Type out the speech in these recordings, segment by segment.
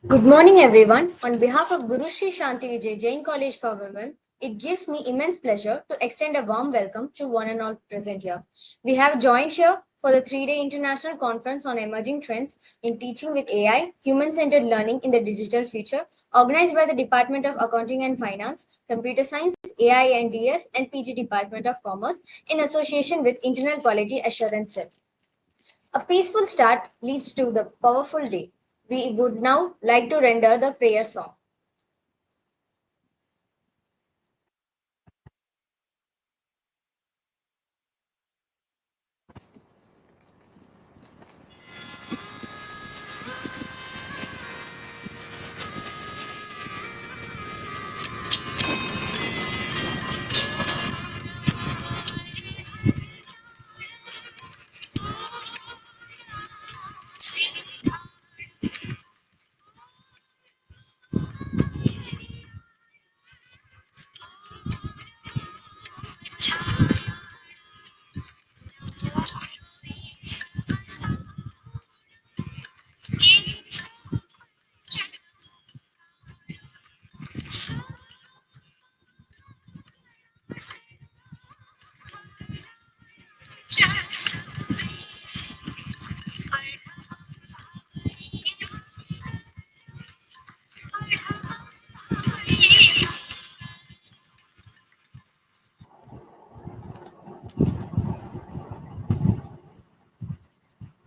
Good morning, everyone. On behalf of Guru Shri Shanti Vijay Jain College for Women, it gives me immense pleasure to extend a warm welcome to one and all present here. We have joined here for the 3-day international conference on emerging trends in teaching with AI, human-centered learning in the digital future, organized by the Department of Accounting and Finance, Computer Science, AI and DS, and PG Department of Commerce in association with Internal Quality Assurance Cell. A peaceful start leads to the powerful day. We would now like to render the prayer song.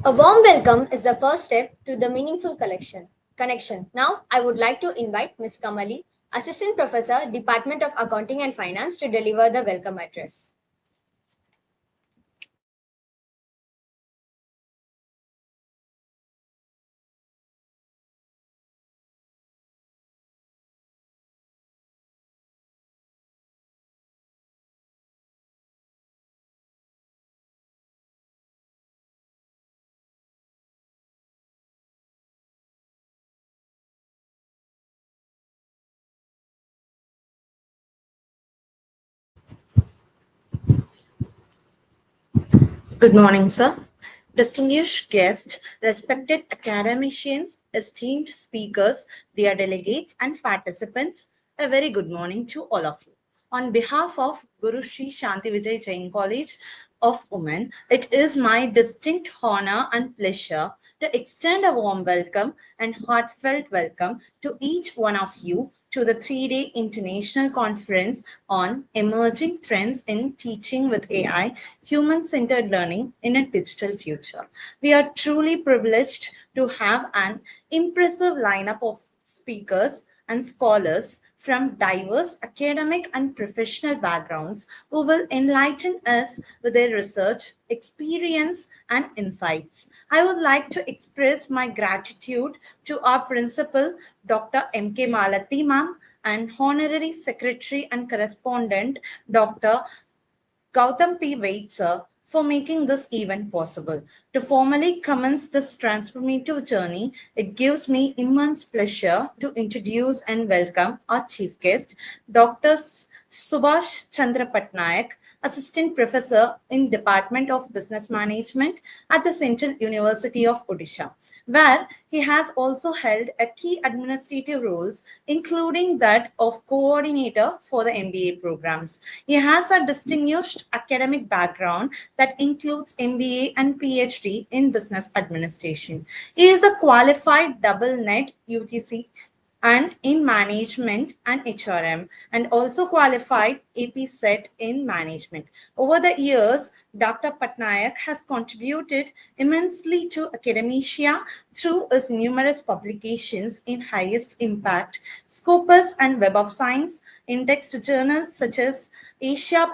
A warm welcome is the first step to the meaningful connection. Now, I would like to invite Ms. Kamali, Assistant Professor, Department of Accounting and Finance, to deliver the welcome address. Good morning, sir. Distinguished guests, respected academicians, esteemed speakers, dear delegates, and participants, a very good morning to all of you. On behalf of Guru Shri Shanti Vijay Jain College of Women, it is my distinct honor and pleasure to extend a warm welcome and heartfelt welcome to each one of you to the 3-day international conference on emerging trends in teaching with AI, human centered learning in a digital future. We are truly privileged to have an impressive lineup of speakers and scholars from diverse academic and professional backgrounds who will enlighten us with their research, experience, and insights. I would like to express my gratitude to our principal, Dr. M.K. Malati ma'am, and Honorary Secretary and Correspondent, Dr. Gautam P. Wait, sir, for making this event possible. To formally commence this transformative journey, it gives me immense pleasure to introduce and welcome our chief guest, Dr. Subhash Chandra Patnaik, Assistant Professor in Department of Business Management at the Central University of Odisha, where he has also held a key administrative roles, including that of coordinator for the MBA programs. He has a distinguished academic background that includes MBA and PhD in business administration. He is a qualified double net UGC and in management and HRM, and also qualified AP Set in management. Over the years, Dr. Patnaik has contributed immensely to academia through his numerous publications in highest impact, Scopus and Web of Science, indexed journals such as Asia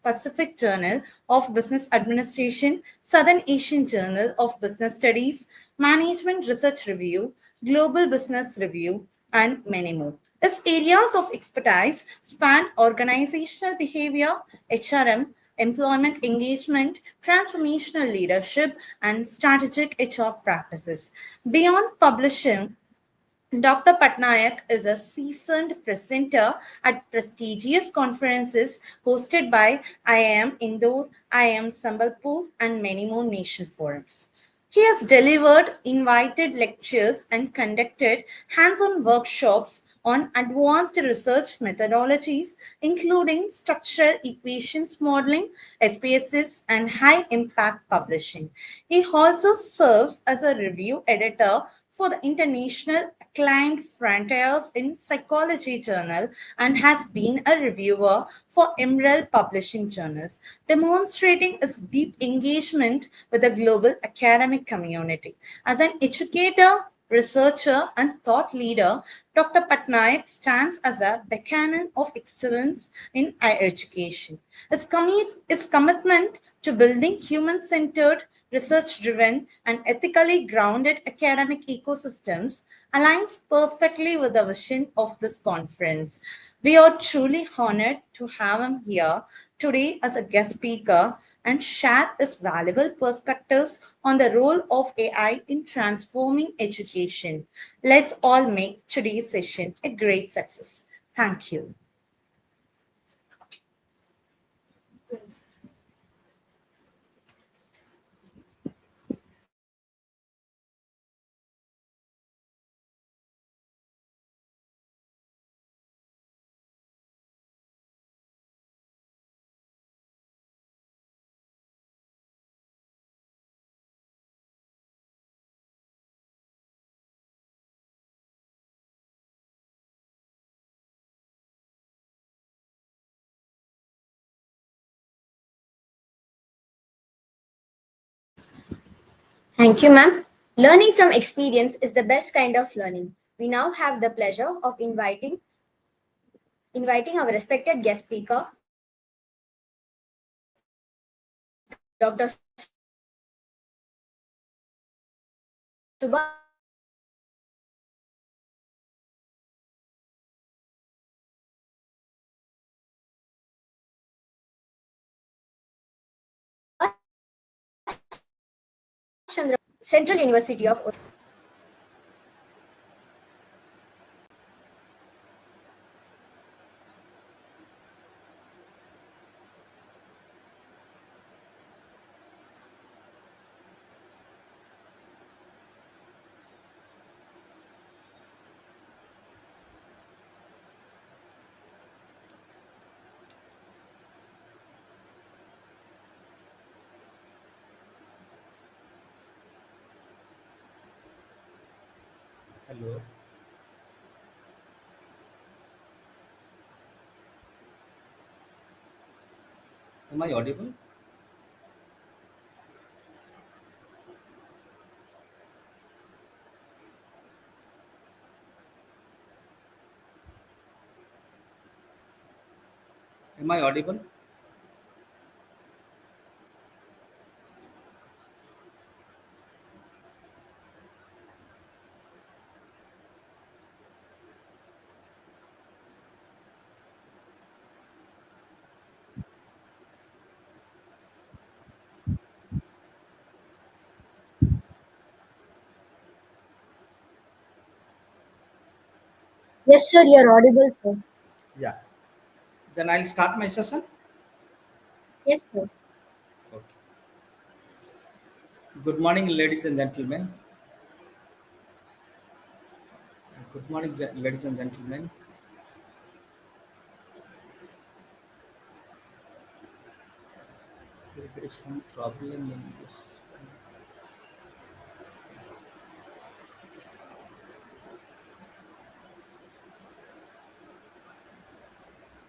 Pacific Journal of Business Administration, Southern Asian Journal of Business Studies, Management Research Review, Global Business Review, and many more. His areas of expertise span organizational behavior, HRM, employment engagement, transformational leadership, and strategic HR practices. Beyond publishing, Dr. Patnaik is a seasoned presenter at prestigious conferences hosted by IIM Indore, IIM Sambalpur, and many more nation forums. He has delivered invited lectures and conducted hands on workshops on advanced research methodologies, including structural equations modeling, SPSS, and high impact publishing. He also serves as a review editor for the international acclaimed Frontiers in Psychology journal and has been a reviewer for Emerald Publishing journals, demonstrating his deep engagement with the global academic community. As an educator, researcher, and thought leader, Dr. Patnaik stands as a beacon of excellence in higher education. His commitment to building human centered, research driven, and ethically grounded academic ecosystems aligns perfectly with the vision of this conference. We are truly honored to have him here today as a guest speaker and share his valuable perspectives on the role of AI in transforming education. Let's all make today's session a great success. Thank you. Thank you, ma'am. Learning from experience is the best kind of learning. We now have the pleasure of inviting our respected guest speaker, Dr. Chandra, Central University of. Hello, am I audible? Am I audible? Yes, sir, you're audible, sir. Yeah. Then I'll start my session. Yes, sir. Okay. Good morning, ladies and gentlemen. Good morning, ladies and gentlemen. There is some problem in this.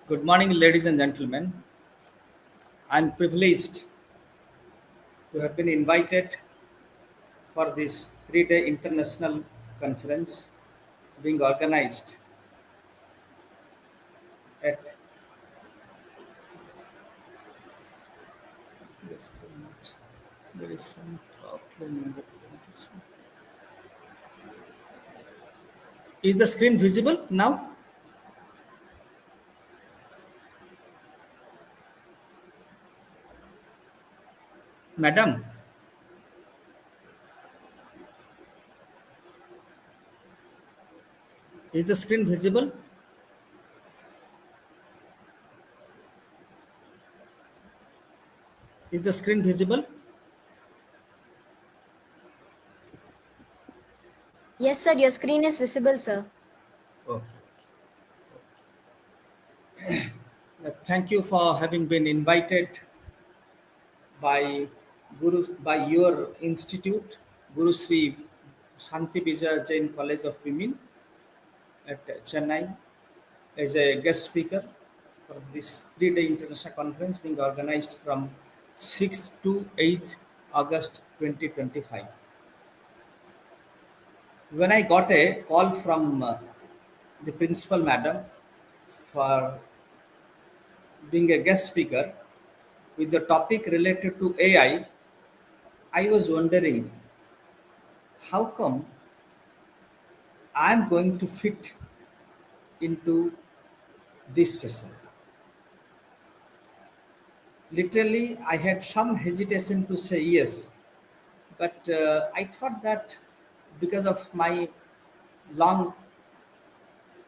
Good morning, ladies and gentlemen. I'm privileged to have been invited for this 3-day international conference being organized at. Just a minute. There is some problem in the presentation. Is the screen visible now, madam? Is the screen visible? Is the screen visible? Yes, sir, your screen is visible, sir. Okay. Thank you for having been invited by by your institute, Guru Sri Shanti Bija Jain College of Women at Chennai, as a guest speaker for this 3-day international conference being organized from 6th to 8th August 2025. When I got a call from the principal madam for being a guest speaker with the topic related to I was wondering how come I'm going to fit into this session. Literally, I had some hesitation to say yes, but I thought that because of my long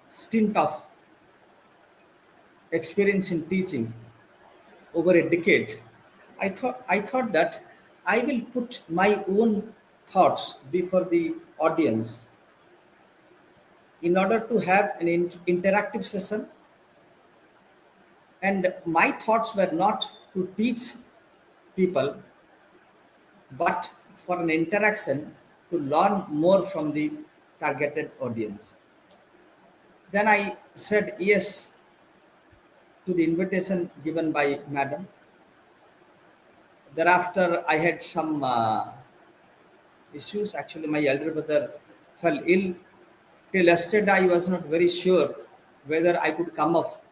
stint of experience in teaching over a decade, I thought that I will put my own thoughts before the audience in order to have an interactive session. And my thoughts were not to teach people, but for an interaction to learn more from the targeted audience. Then I said yes to the invitation given by madam. Thereafter, I had some issues. Actually, my elder brother fell ill. Till yesterday, I was not very sure whether I could come up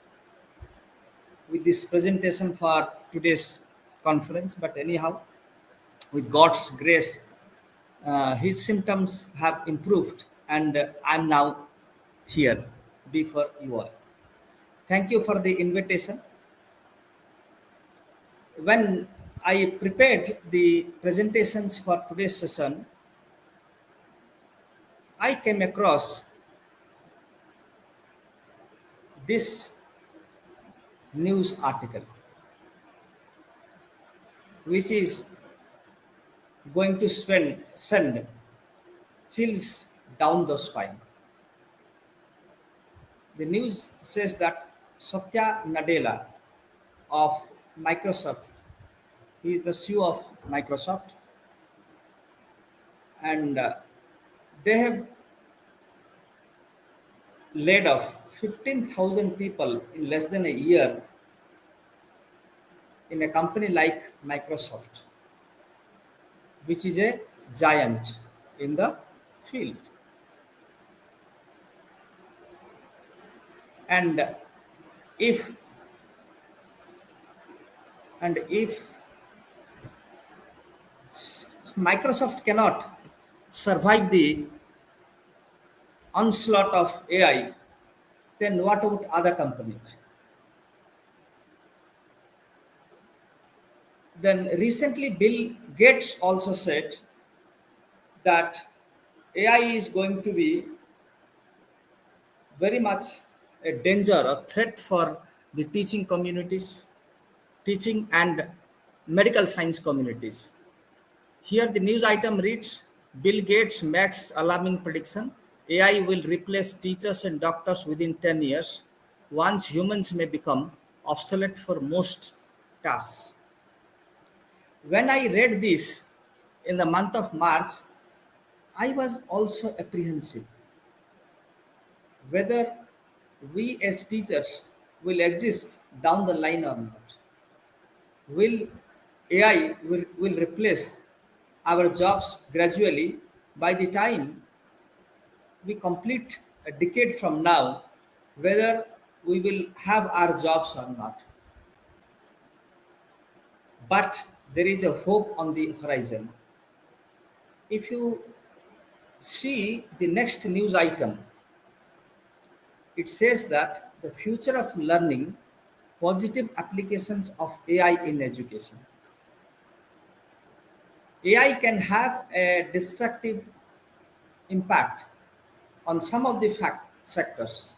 with this presentation for today's conference. But anyhow, with God's grace, his symptoms have improved, and I'm now here before you all. Thank you for the invitation. When I prepared the presentations for today's session, I came across this news article, which is going to send chills down the spine. The news says that Satya Nadella of Microsoft, he is the CEO of Microsoft, and they have laid off 15,000 people in less than a year in a company like Microsoft, which is a giant in the field. And if if Microsoft cannot survive the onslaught of AI, then what about other companies? Then recently, Bill Gates also said that AI is going to be very much a danger, a threat for the teaching communities, teaching and medical science communities. Here, the news item reads Bill Gates makes alarming prediction AI will replace teachers and doctors within 10 years. Once humans may become obsolete for most tasks. When I read this in the month of March, I was also apprehensive whether we as teachers will exist down the line or not. Will will replace our jobs gradually by the time we complete a decade from now, whether we will have our jobs or not. But there is a hope on the horizon. If you see the next news item, it says that the future of learning, positive applications of AI in education. AI can have a destructive impact on some of the sectors,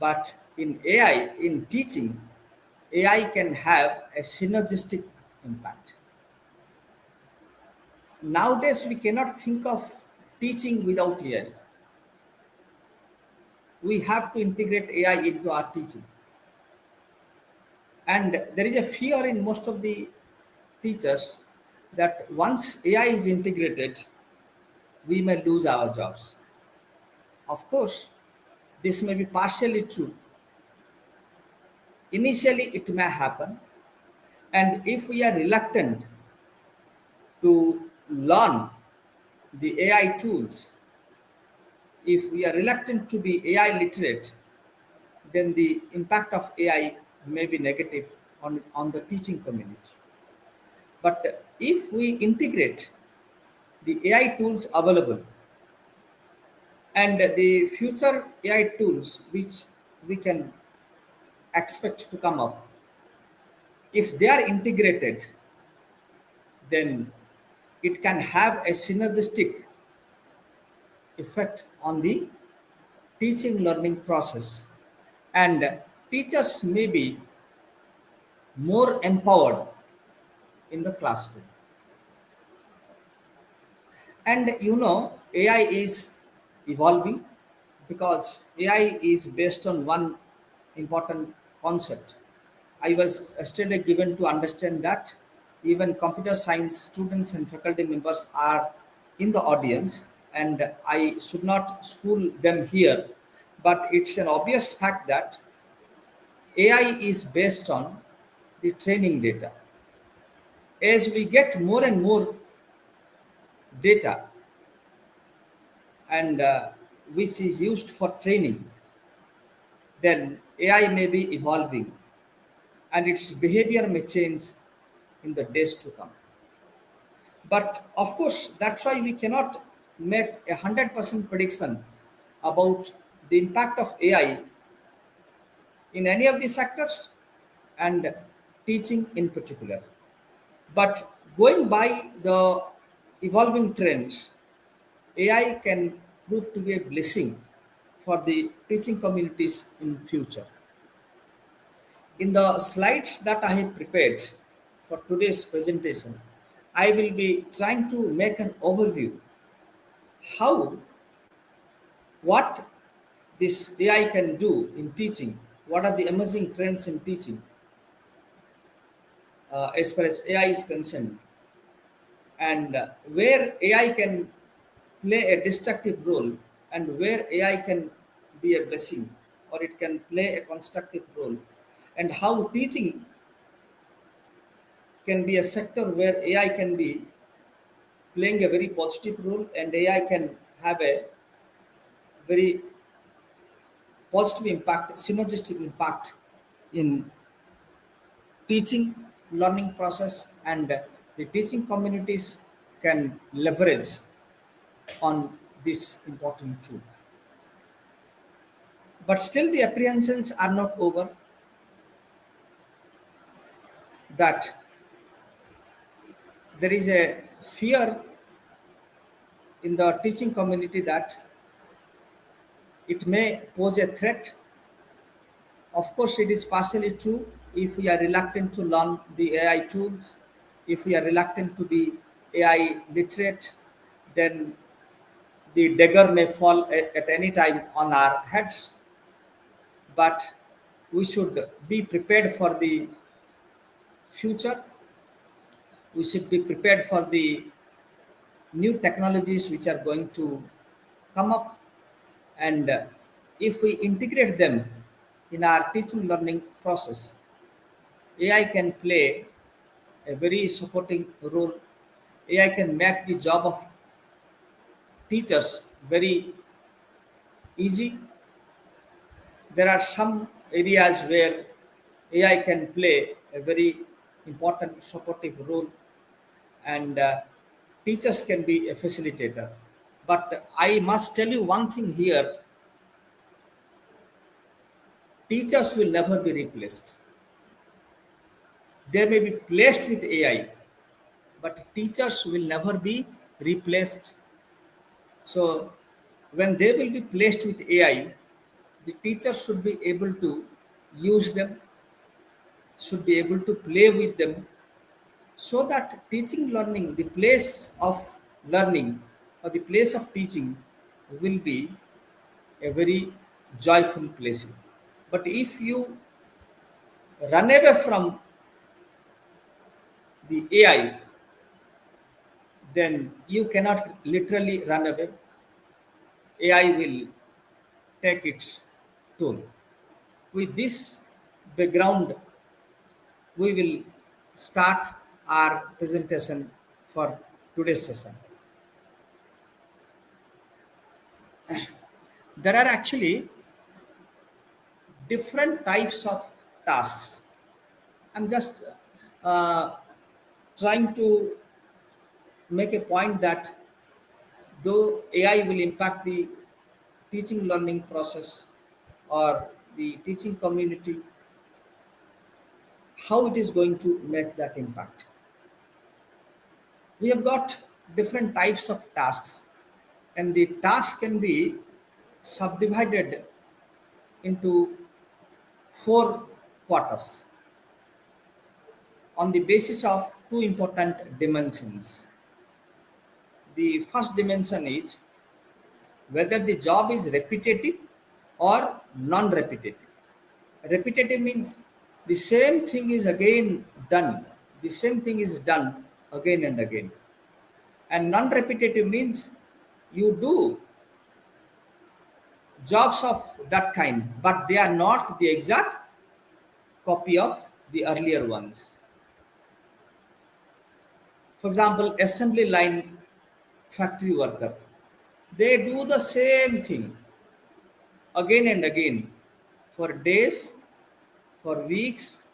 but in AI, in teaching, AI can have a synergistic impact. Nowadays, we cannot think of teaching without AI. We have to integrate AI into our teaching. And there is a fear in most of the teachers that once AI is integrated, we may lose our jobs. Of course, this may be partially true. Initially, it may happen. And if we are reluctant to learn the AI tools, if we are reluctant to be AI literate, then the impact of AI may be negative on the teaching community. But if we integrate the AI tools available and the future AI tools which we can expect to come up, if they are integrated, then it can have a synergistic effect on the teaching learning process, and teachers may be more empowered in the classroom. And AI is evolving because AI is based on one important concept. I was yesterday given to understand that even computer science students and faculty members are in the audience, and I should not school them here, but it's an obvious fact that AI is based on the training data. As we get more and more data, and which is used for training, then AI may be evolving and its behavior may change in the days to come. But of course, that's why we cannot make 100% prediction about the impact of AI in any of the sectors and teaching in particular. But going by the evolving trends, AI can prove to be a blessing for the teaching communities in future. In the slides that I have prepared for today's presentation, I will be trying to make an overview how what this AI can do in teaching, what are the emerging trends in teaching as far as AI is concerned, and where AI can play a destructive role and where AI can be a blessing or it can play a constructive role, and how teaching can be a sector where AI can be playing a very positive role and AI can have a very positive impact, synergistic impact in teaching learning process, and the teaching communities can leverage on this important tool. But still the apprehensions are not over that there is a fear in the teaching community that it may pose a threat. Of course, it is partially true if we are reluctant to learn the AI tools, if we are reluctant to be AI literate, then the dagger may fall at any time on our heads. But we should be prepared for the future. We should be prepared for the new technologies which are going to come up, and if we integrate them in our teaching learning process, AI can play a very supporting role. AI can make the job of teachers very easy. There are some areas where AI can play a very important supportive role, and teachers can be a facilitator. But I must tell you one thing here: teachers will never be replaced. They may be placed with AI, but teachers will never be replaced. So, when they will be placed with AI, the teacher should be able to use them, should be able to play with them, so that teaching learning, the place of learning or the place of teaching will be a very joyful place. But if you run away from the AI, then you cannot literally run away. AI will take its toll. With this background, we will start our presentation for today's session. There are actually different types of tasks. I'm just uh, trying to make a point that though AI will impact the teaching learning process or the teaching community, how it is going to make that impact. We have got different types of tasks, and the task can be subdivided into four quarters on the basis of two important dimensions. The first dimension is whether the job is repetitive or non-repetitive. Repetitive means the same thing is again done, the same thing is done again and again. And non-repetitive means you do jobs of that kind, but they are not the exact copy of the earlier ones. For example, assembly line factory worker, they do the same thing again and again for days, for weeks,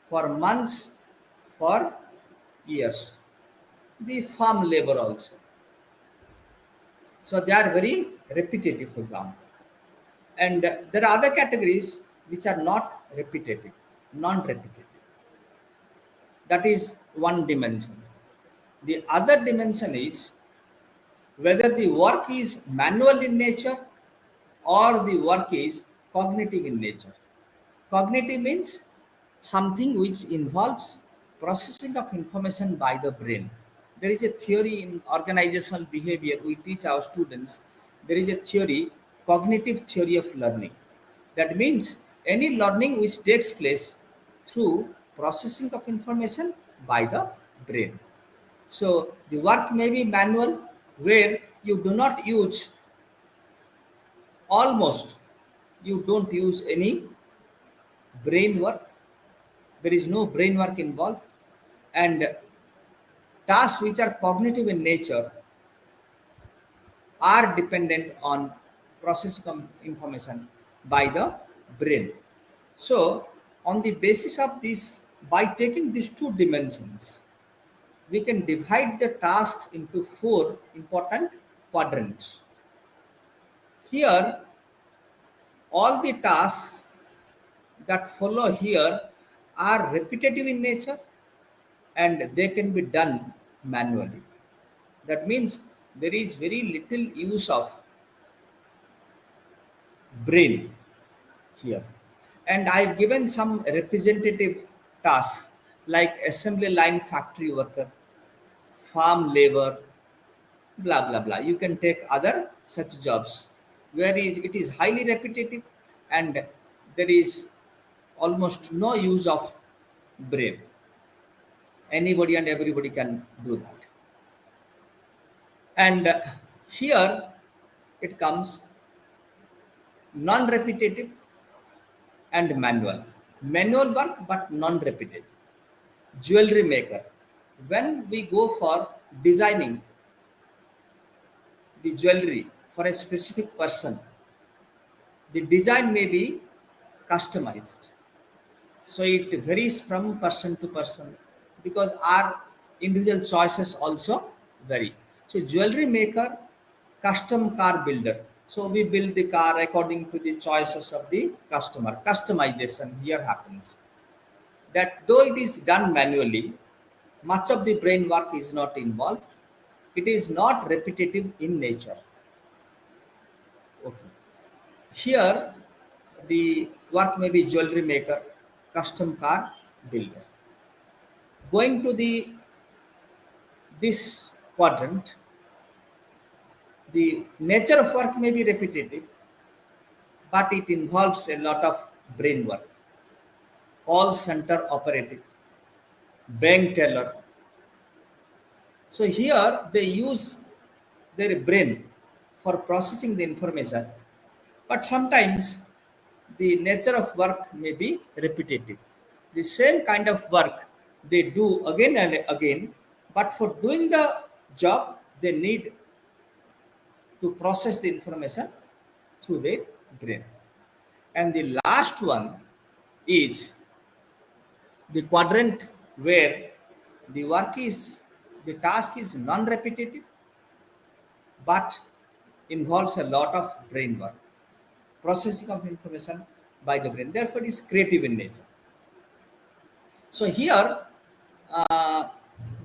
for months, for years. The farm labor also. So they are very repetitive, for example. And there are other categories which are not repetitive, non-repetitive. That is one dimension. The other dimension is whether the work is manual in nature or the work is cognitive in nature. Cognitive means something which involves processing of information by the brain. There is a theory in organizational behavior we teach our students. There is a theory, cognitive theory of learning. That means any learning which takes place through processing of information by the brain. So the work may be manual where you do not use almost you don't use any brain work. There is no brain work involved, and tasks which are cognitive in nature are dependent on processing of information by the brain. So on the basis of this, by taking these two dimensions, we can divide the tasks into four important quadrants. Here, all the tasks that follow here are repetitive in nature and they can be done manually. That means there is very little use of brain here. And I've given some representative tasks like assembly line factory worker, farm labor, blah blah blah. You can take other such jobs where it is highly repetitive and there is almost no use of brain. Anybody and everybody can do that. And here it comes non-repetitive and manual. Manual work but non-repetitive. Jewelry maker. When we go for designing the jewelry for a specific person, the design may be customized. So it varies from person to person because our individual choices also vary. So jewelry maker, custom car builder. So we build the car according to the choices of the customer. Customization here happens. That though it is done manually, much of the brain work is not involved. It is not repetitive in nature. Okay. Here, the work may be jewelry maker, custom car builder. Going to the this quadrant, The nature of work may be repetitive, but it involves a lot of brain work. Call center operative, bank teller. So here they use their brain for processing the information, but sometimes the nature of work may be repetitive. The same kind of work they do again and again, but for doing the job, they need to process the information through their brain. And the last one is the quadrant where the work is, the task is non-repetitive, but involves a lot of brain work, processing of information by the brain. Therefore, it is creative in nature. So here, uh,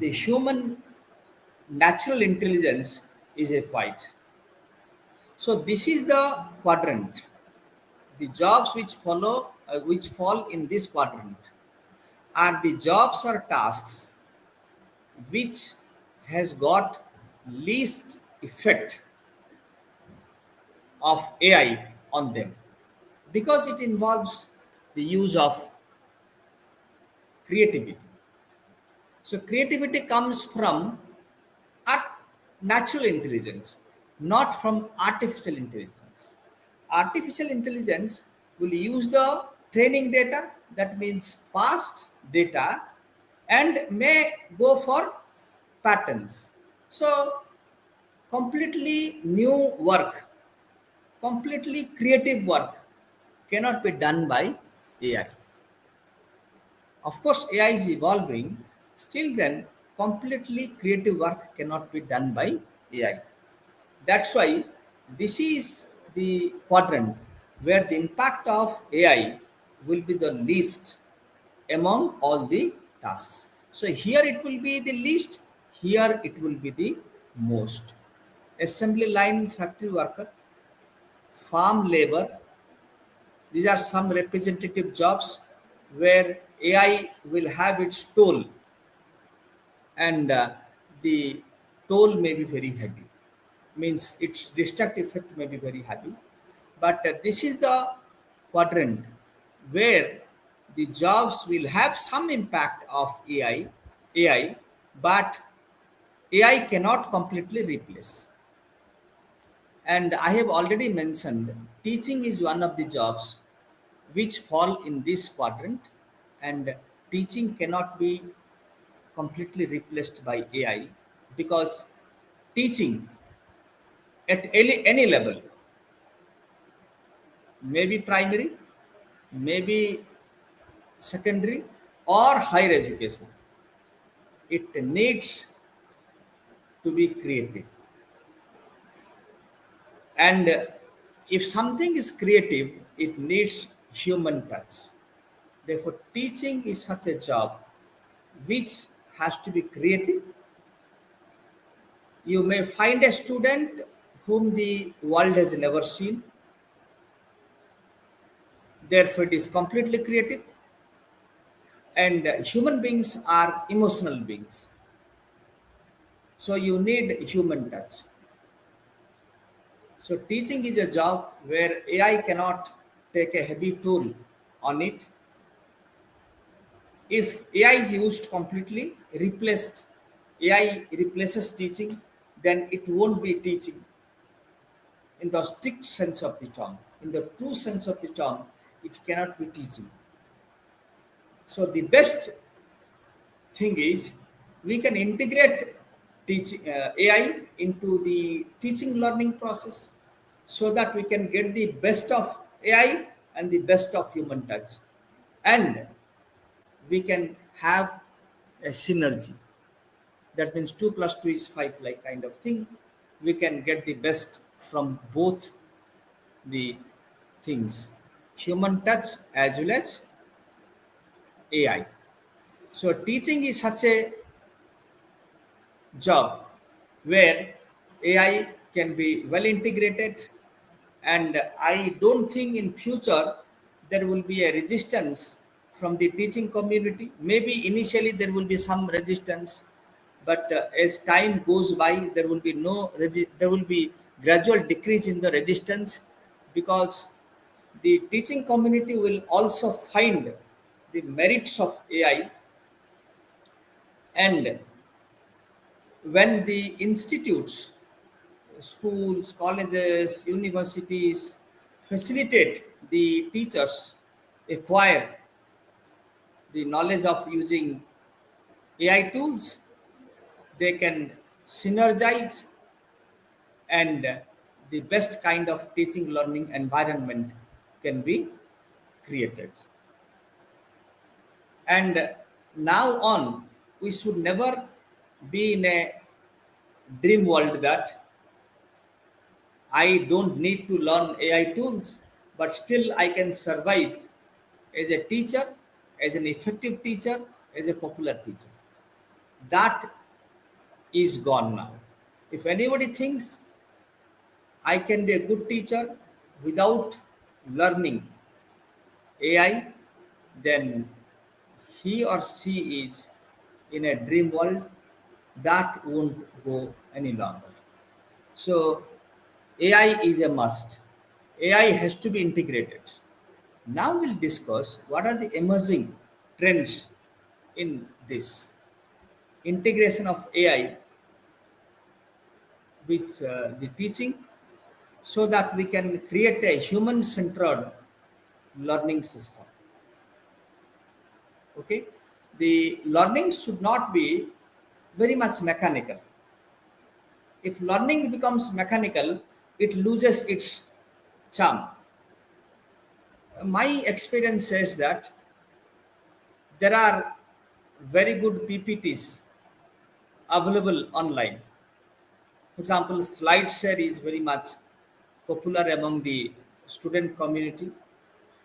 the human natural intelligence is required. So this is the quadrant. The jobs which fall in this quadrant, are the jobs or tasks which has got least effect of AI on them, because it involves the use of creativity. So creativity comes from natural intelligence, not from artificial intelligence. Artificial intelligence will use the training data, that means past data, and may go for patterns. So completely new work, completely creative work cannot be done by AI. Of course, AI is evolving, still then completely creative work cannot be done by AI. That's why this is the quadrant where the impact of AI will be the least among all the tasks. So here it will be the least, here it will be the most. Assembly line factory worker, farm labor, these are some representative jobs where AI will have its toll, and the toll may be very heavy, means its destructive effect may be very heavy. But this is the quadrant where the jobs will have some impact of AI, but AI cannot completely replace. And I have already mentioned teaching is one of the jobs which fall in this quadrant, and teaching cannot be completely replaced by AI, because teaching at any level, maybe primary, maybe secondary, or higher education, it needs to be creative. And if something is creative, it needs human touch. Therefore, teaching is such a job which has to be creative. You may find a student whom the world has never seen, therefore, it is completely creative. And human beings are emotional beings, so you need human touch. So, teaching is a job where AI cannot take a heavy toll on it. If AI is used completely, AI replaces teaching, then it won't be teaching in the strict sense of the term. In the true sense of the term, it cannot be teaching. So the best thing is we can integrate AI into the teaching learning process, so that we can get the best of AI and the best of human touch, and we can have a synergy. That means 2 plus 2 is 5, like kind of thing. We can get the best from both the things, human touch as well as AI. So teaching is such a job where AI can be well integrated, and I don't think in future there will be a resistance from the teaching community. Maybe initially there will be some resistance, but as time goes by, there will be gradual decrease in the resistance, because the teaching community will also find the merits of AI. And when the institutes, schools, colleges, universities facilitate the teachers acquire the knowledge of using AI tools, they can synergize, and the best kind of teaching learning environment can be created. And now on, we should never be in a dream world that I don't need to learn AI tools, but still I can survive as a teacher, as an effective teacher, as a popular teacher. That is gone now. If anybody thinks I can be a good teacher without learning AI, then he or she is in a dream world that won't go any longer. So, AI is a must. AI has to be integrated. Now we'll discuss what are the emerging trends in this integration of AI with the teaching, so that we can create a human centered learning system. Okay, the learning should not be very much mechanical. If learning becomes mechanical, it loses its charm. My experience says that there are very good PPTs available online. For example, SlideShare is very much popular among the student community.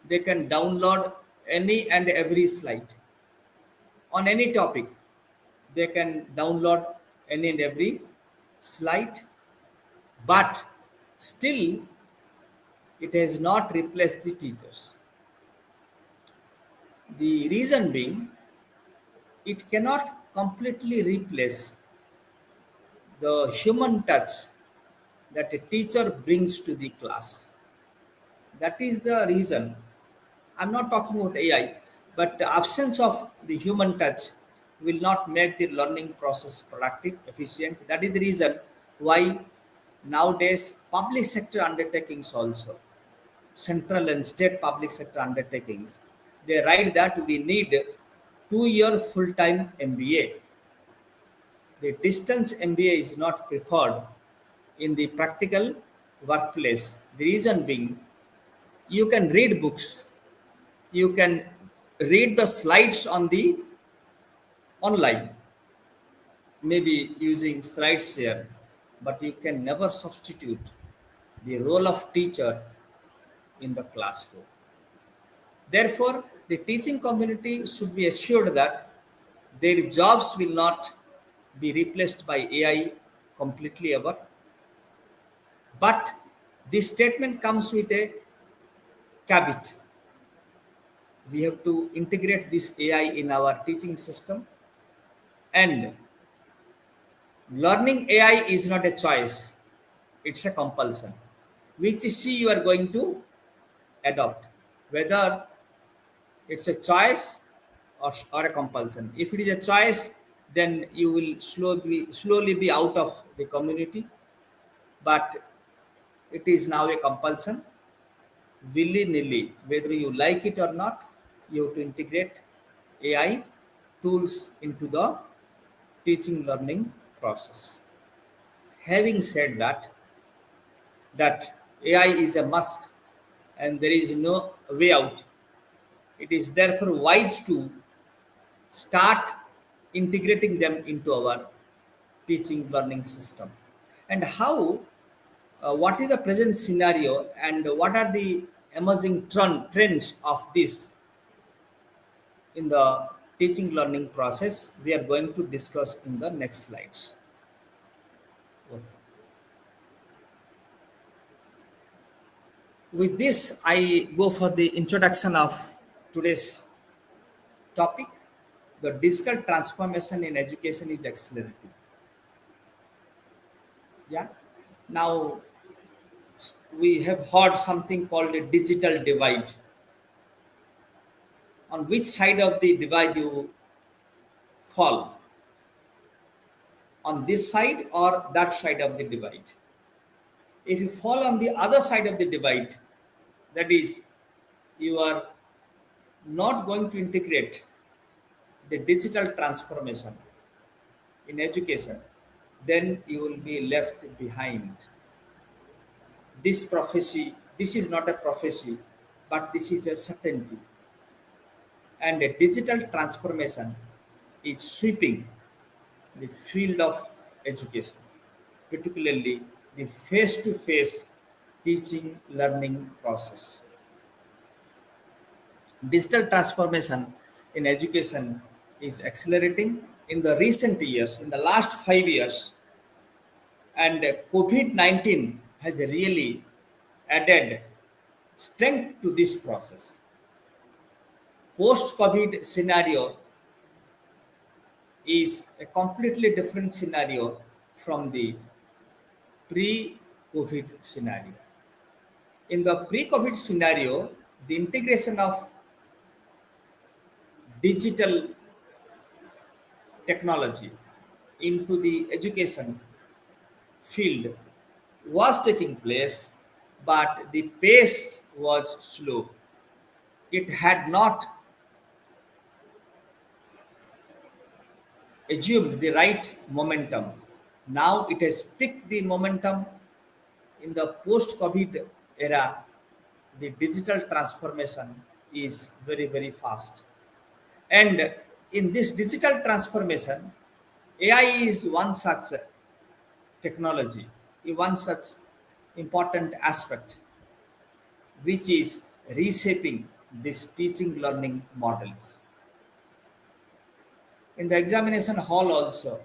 They can download any and every slide on any topic. They can download any and every slide, but still it has not replaced the teachers. The reason being, it cannot completely replace the human touch that a teacher brings to the class. That is the reason. I'm not talking about AI, but the absence of the human touch will not make the learning process productive, efficient. That is the reason why nowadays public sector undertakings also, central and state public sector undertakings, they write that we need 2 year full-time MBA. The distance MBA is not preferred in the practical workplace. The reason being, you can read books, you can read the slides on the online, maybe using SlideShare, but you can never substitute the role of teacher in the classroom. Therefore, the teaching community should be assured that their jobs will not be replaced by AI completely ever. But this statement comes with a caveat. We have to integrate this AI in our teaching system, and learning AI is not a choice, it's a compulsion. Which C you are going to adopt, whether it's a choice or a compulsion. If it is a choice, then you will slowly be out of the community. But it is now a compulsion, willy nilly, whether you like it or not, you have to integrate AI tools into the teaching learning process. Having said that AI is a must and there is no way out, it is therefore wise to start integrating them into our teaching learning system. And how, what is the present scenario and what are the emerging trends of this in the teaching learning process, we are going to discuss in the next slides. Okay. With this, I go for the introduction of today's topic. The digital transformation in education is accelerating. Yeah. Now, we have heard something called a digital divide. On which side of the divide you fall? On this side or that side of the divide? If you fall on the other side of the divide, that is, you are not going to integrate the digital transformation in education, then you will be left behind. This is not a prophecy, but this is a certainty. And a digital transformation is sweeping the field of education, particularly the face to face teaching learning process. Digital transformation in education is accelerating in the recent years, in the last 5 years, and COVID 19 has really added strength to this process. Post COVID scenario is a completely different scenario from the pre COVID scenario. In the pre COVID scenario, the integration of digital technology into the education field was taking place, but the pace was slow. It had not assumed the right momentum. Now it has picked the momentum in the post COVID era. The digital transformation is very, very fast. And in this digital transformation, AI is one such technology, one such important aspect, which is reshaping these teaching learning models. In the examination hall also,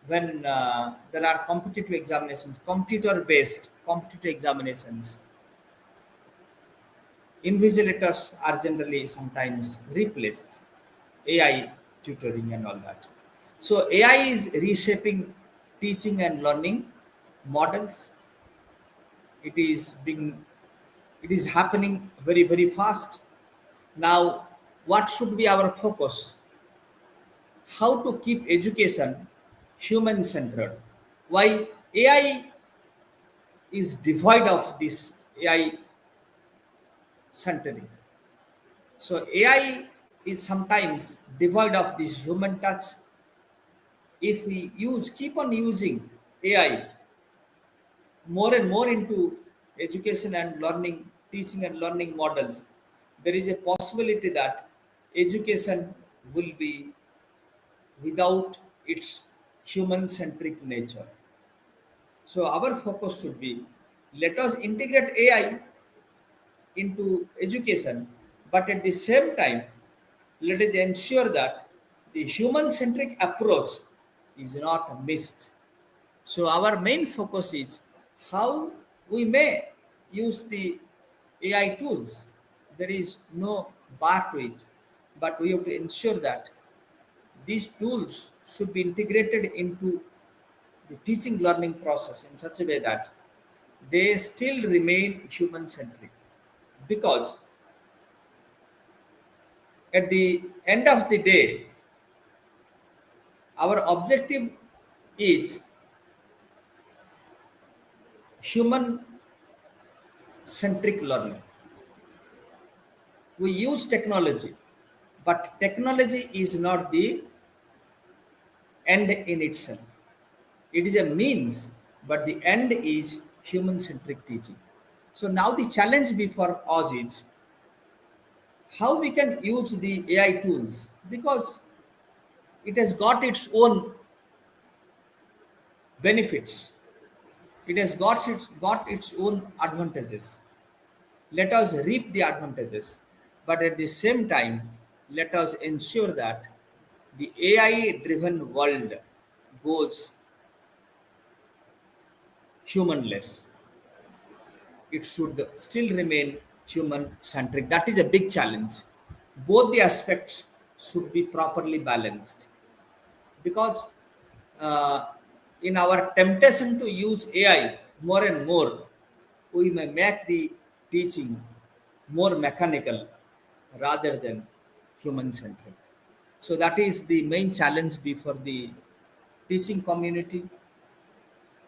when there are competitive examinations, computer-based competitive examinations, invigilators are generally sometimes replaced, AI tutoring and all that. So AI is reshaping teaching and learning models. It is being, it is happening very, very fast. Now, what should be our focus? How to keep education human centered? Why AI is devoid of this AI centering? So AI is sometimes devoid of this human touch. If we keep on using AI more and more into education and learning, teaching and learning models, there is a possibility that education will be without its human centric nature. So our focus should be, let us integrate AI into education, but at the same time, let us ensure that the human centric approach is not missed. So our main focus is how we may use the AI tools. There is no bar to it, but we have to ensure that these tools should be integrated into the teaching learning process in such a way that they still remain human centric. Because at the end of the day, our objective is human centric learning. We use technology, but technology is not the end in itself. It is a means, but the end is human centric teaching. So now the challenge before us is how we can use the AI tools, because it has got its own benefits. It has got its own advantages. Let us reap the advantages, but at the same time, let us ensure that the AI driven world goes humanless. It should still remain human centric. That is a big challenge. Both the aspects should be properly balanced, because in our temptation to use AI more and more, we may make the teaching more mechanical rather than human centric. So that is the main challenge before the teaching community,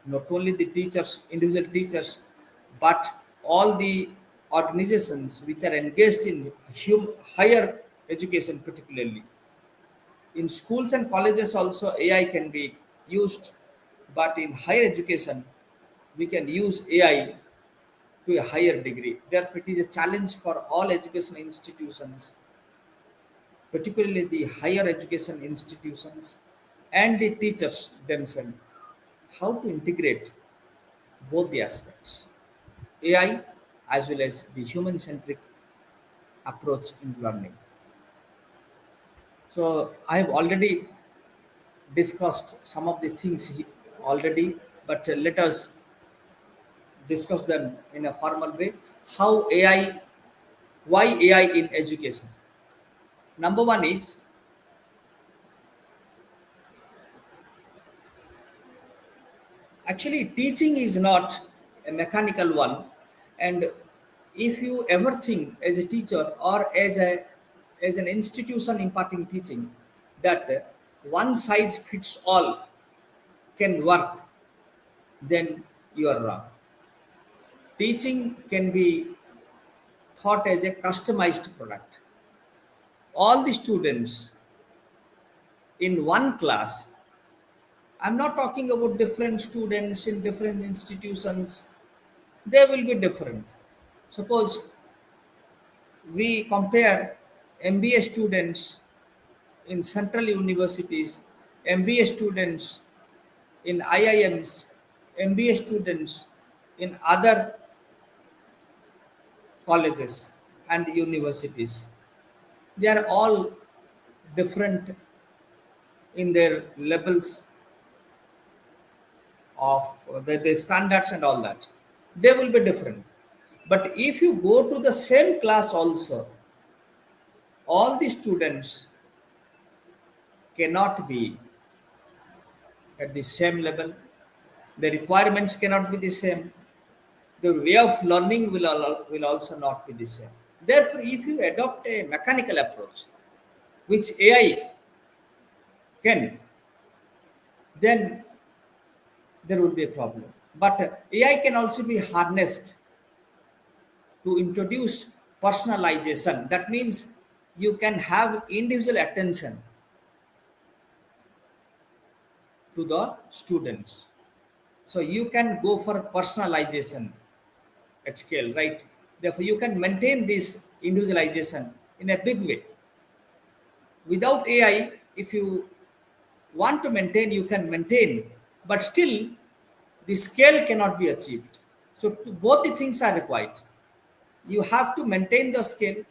not only the teachers, individual teachers, but all the organizations which are engaged in higher education, particularly in schools and colleges. Also, AI can be used, but in higher education, we can use AI to a higher degree. Therefore, it is a challenge for all education institutions, particularly the higher education institutions and the teachers themselves, how to integrate both the aspects, AI as well as the human centric approach in learning. So, I have already discussed some of the things already, but let us discuss them in a formal way. How AI, why AI in education? Number one is, actually teaching is not a mechanical one, and if you ever think as a teacher or as an institution imparting teaching that one size fits all can work, then you are wrong. Teaching can be thought as a customized product. All the students in one class, I'm not talking about different students in different institutions, they will be different. Suppose we compare MBA students in central universities, MBA students in IIMs, MBA students in other colleges and universities. They are all different in their levels of the standards and all that. They will be different. But if you go to the same class also, all the students cannot be at the same level. The requirements cannot be the same. The way of learning will also not be the same. Therefore, if you adopt a mechanical approach, which AI can, then there would be a problem. But AI can also be harnessed to introduce personalization. That means you can have individual attention to the students. So you can go for personalization at scale, right? Therefore, you can maintain this individualization in a big way. Without AI, if you want to maintain, you can maintain, but still the scale cannot be achieved. So both the things are required. You have to maintain the scale,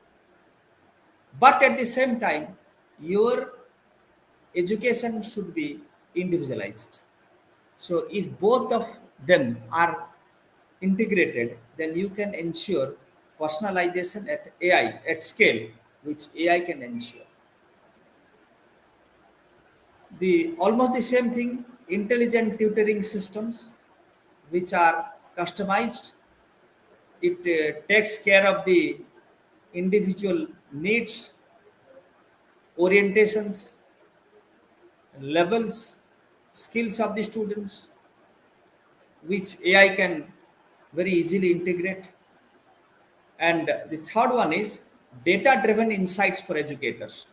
but at the same time, your education should be individualized. So if both of them are integrated, then you can ensure personalization at AI at scale, which AI can ensure. The almost the same thing, intelligent tutoring systems, which are customized. It takes care of the individual needs, orientations, levels, skills of the students, which AI can very easily integrate. And the third one is data driven insights for educators.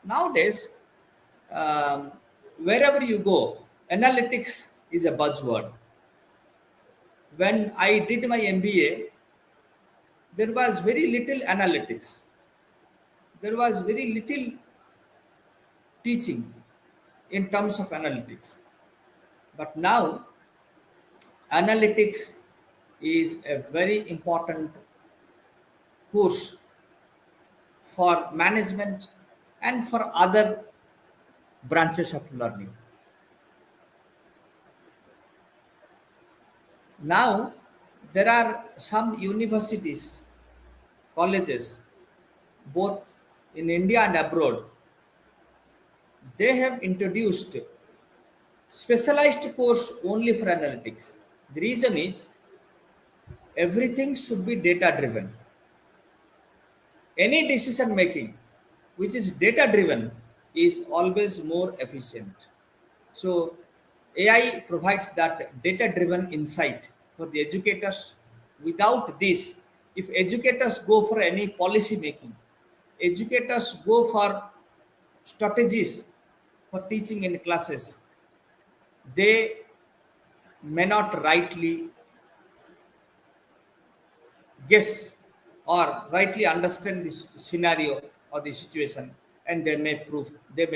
Nowadays, um, wherever you go, analytics is a buzzword. When I did my MBA, there was very little analytics. There was very little teaching in terms of analytics. But now, analytics is a very important course for management and for other branches of learning. Now, there are some universities, colleges, both in India and abroad, they have introduced specialized course only for analytics. The reason is everything should be data driven. Any decision making which is data driven is always more efficient. So AI provides that data driven insight for the educators. Without this, if educators go for any policy making, educators go for strategies for teaching in classes, they may not rightly guess or rightly understand this scenario or the situation, and they may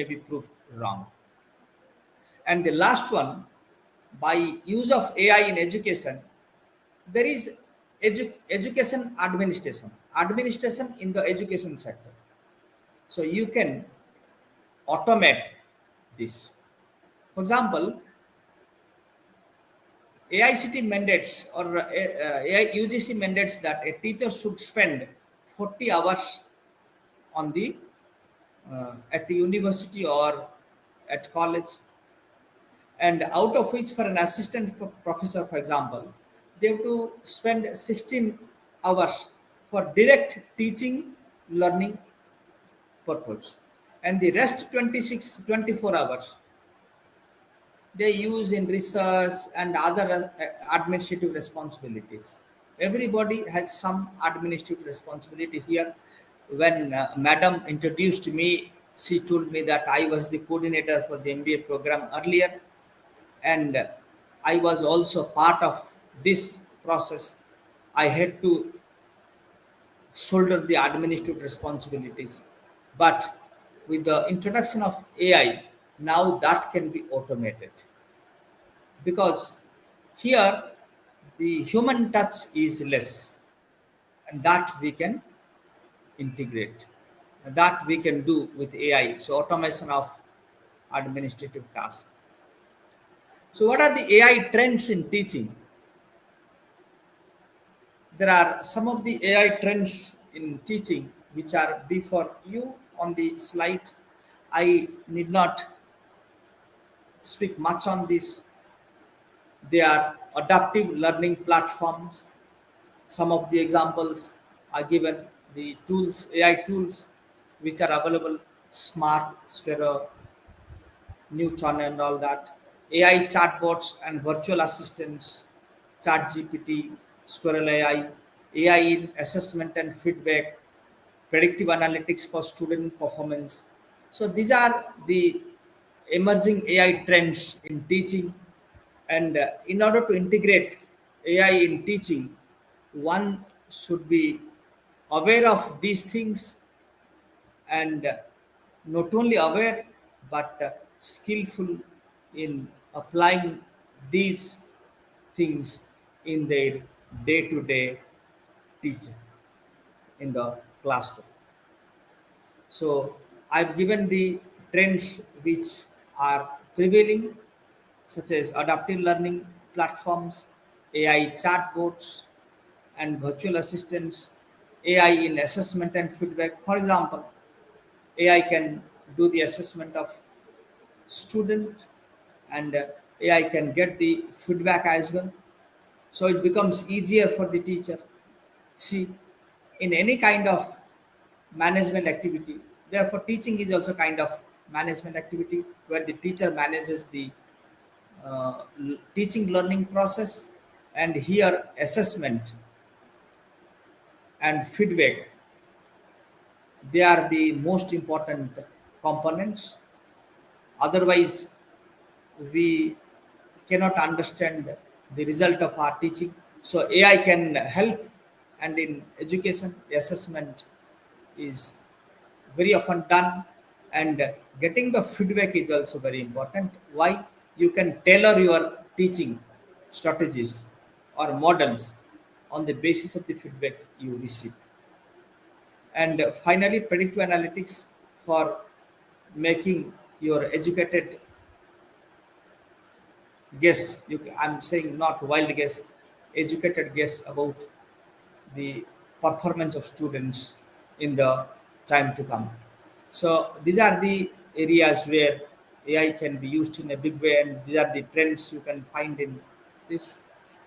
be proved wrong. And the last one, by use of AI in education, there is education administration in the education sector. So you can automate this. For example, AICT mandates or AI UGC mandates that a teacher should spend 40 hours on the at the university or at college, and out of which for an assistant professor, for example, they have to spend 16 hours for direct teaching learning purpose, and the rest 24 hours they use in research and other administrative responsibilities. Everybody has some administrative responsibility here. When Madam introduced me, she told me that I was the coordinator for the MBA program earlier, and I was also part of this process. I had to shoulder the administrative responsibilities, but with the introduction of AI, now that can be automated, because here the human touch is less, and that we can integrate, that we can do with AI. So automation of administrative tasks. So what are the AI trends in teaching? There are some of the AI trends in teaching which are before you on the slide. I need not speak much on this. They are adaptive learning platforms. Some of the examples are given. The tools, AI tools, which are available: Smart, Sphero, Newton, and all that. AI chatbots and virtual assistants, ChatGPT, Squirrel AI, AI in assessment and feedback, predictive analytics for student performance. So these are the emerging AI trends in teaching. And in order to integrate AI in teaching, one should be aware of these things, and not only aware but skillful in applying these things in their day-to-day teaching in the classroom. So I've given the trends which are prevailing, such as adaptive learning platforms, AI chatbots, and virtual assistants, AI in assessment and feedback. For example, AI can do the assessment of student, and AI can get the feedback as well. So it becomes easier for the teacher. See, in any kind of management activity, therefore teaching is also kind of management activity where the teacher manages the teaching learning process, and here assessment and feedback, they are the most important components. Otherwise we cannot understand the result of our teaching. So AI can help, and in education assessment is very often done, and getting the feedback is also very important. Why? You can tailor your teaching strategies or models on the basis of the feedback you receive. And finally, predictive analytics for making your educated guess. I'm saying not wild guess, educated guess about the performance of students in the time to come. So these are the areas where AI can be used in a big way, and these are the trends you can find in this.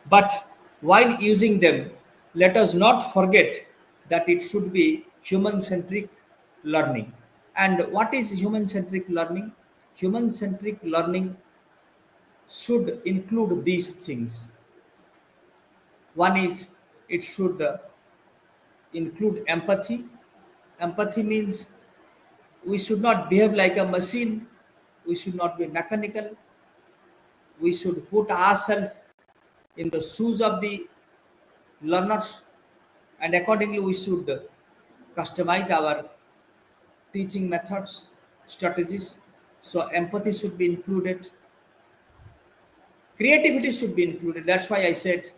But while using them, let us not forget that it should be human centric learning. And what is human centric learning? Human centric learning should include these things. One is it should include empathy. Empathy means we should not behave like a machine, we should not be mechanical, we should put ourselves in the shoes of the learners, and accordingly we should customize our teaching methods, strategies. So empathy should be included, creativity should be included. That's why I said